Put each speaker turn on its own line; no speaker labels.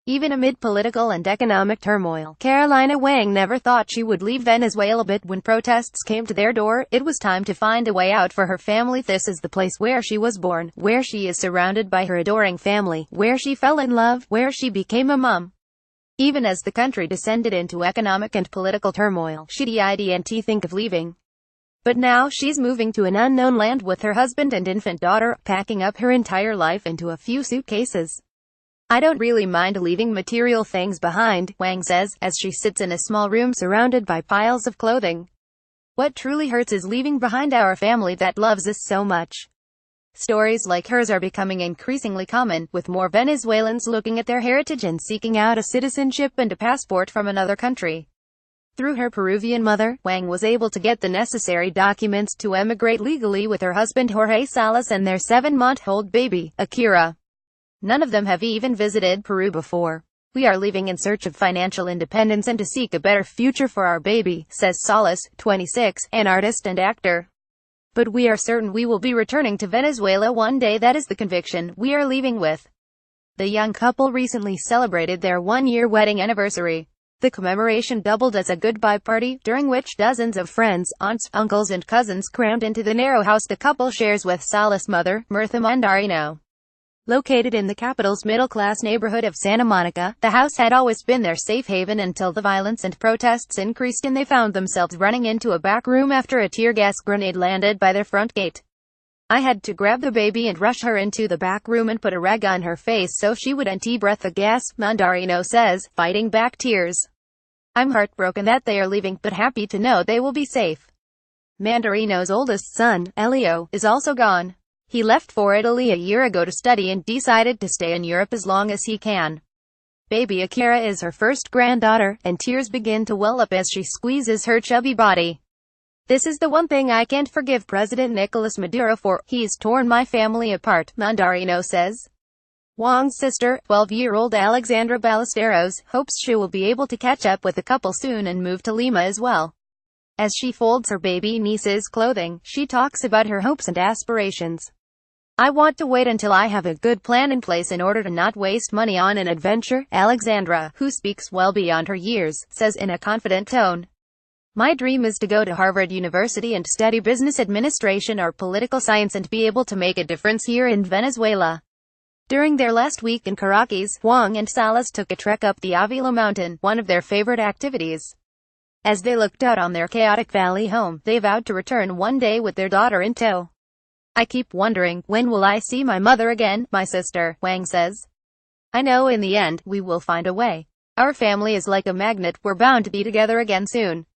Even amid political and economic turmoil, Carolina Wang never thought she would leave Venezuela, but when protests came to their door, it was time to find a way out for her family. This is the place where she was born, where she is surrounded by her adoring family, where she fell in love, where she became a mom. Even as the country descended into economic and political turmoil, she didn't think of leaving. But now she's moving to an unknown land with her husband and infant daughter, packing up her entire life into a few suitcases. "I don't really mind leaving material things behind," Wang says, as she sits in a small room surrounded by piles of clothing. "What truly hurts is leaving behind our family that loves us so much." Stories like hers are becoming increasingly common, with more Venezuelans looking at their heritage and seeking out a citizenship and a passport from another country. Through her Peruvian mother, Wang was able to get the necessary documents to emigrate legally with her husband Jorge Salas and their 7-month-old baby, Akira. None of them have even visited Peru before. "We are leaving in search of financial independence and to seek a better future for our baby," says Salas, 26, an artist and actor. "But we are certain we will be returning to Venezuela one day. That is the conviction we are leaving with." The young couple recently celebrated their 1-year wedding anniversary. The commemoration doubled as a goodbye party, during which dozens of friends, aunts, uncles and cousins crammed into the narrow house the couple shares with Salas' mother, Mirtha Mandarino. Located in the capital's middle-class neighborhood of Santa Monica, the house had always been their safe haven until the violence and protests increased and they found themselves running into a back room after a tear gas grenade landed by their front gate. "I had to grab the baby and rush her into the back room and put a rag on her face so she wouldn't breathe the gas," Mandarino says, fighting back tears. "I'm heartbroken that they are leaving, but happy to know they will be safe." Mandarino's oldest son, Elio, is also gone. He left for Italy a year ago to study and decided to stay in Europe as long as he can. Baby Akira is her first granddaughter, and tears begin to well up as she squeezes her chubby body. "This is the one thing I can't forgive President Nicolas Maduro for. He's torn my family apart," Mandarino says. Wang's sister, 12-year-old Alexandra Ballesteros, hopes she will be able to catch up with the couple soon and move to Lima as well. As she folds her baby niece's clothing, she talks about her hopes and aspirations. "I want to wait until I have a good plan in place in order to not waste money on an adventure," Alexandra, who speaks well beyond her years, says in a confident tone. "My dream is to go to Harvard University and study business administration or political science and be able to make a difference here in Venezuela." During their last week in Caracas, Wang and Salas took a trek up the Avila mountain, one of their favorite activities. As they looked out on their chaotic valley home, they vowed to return one day with their daughter in tow. "I keep wondering, when will I see my mother again, my sister," Wang says. "I know in the end, we will find a way. Our family is like a magnet, we're bound to be together again soon."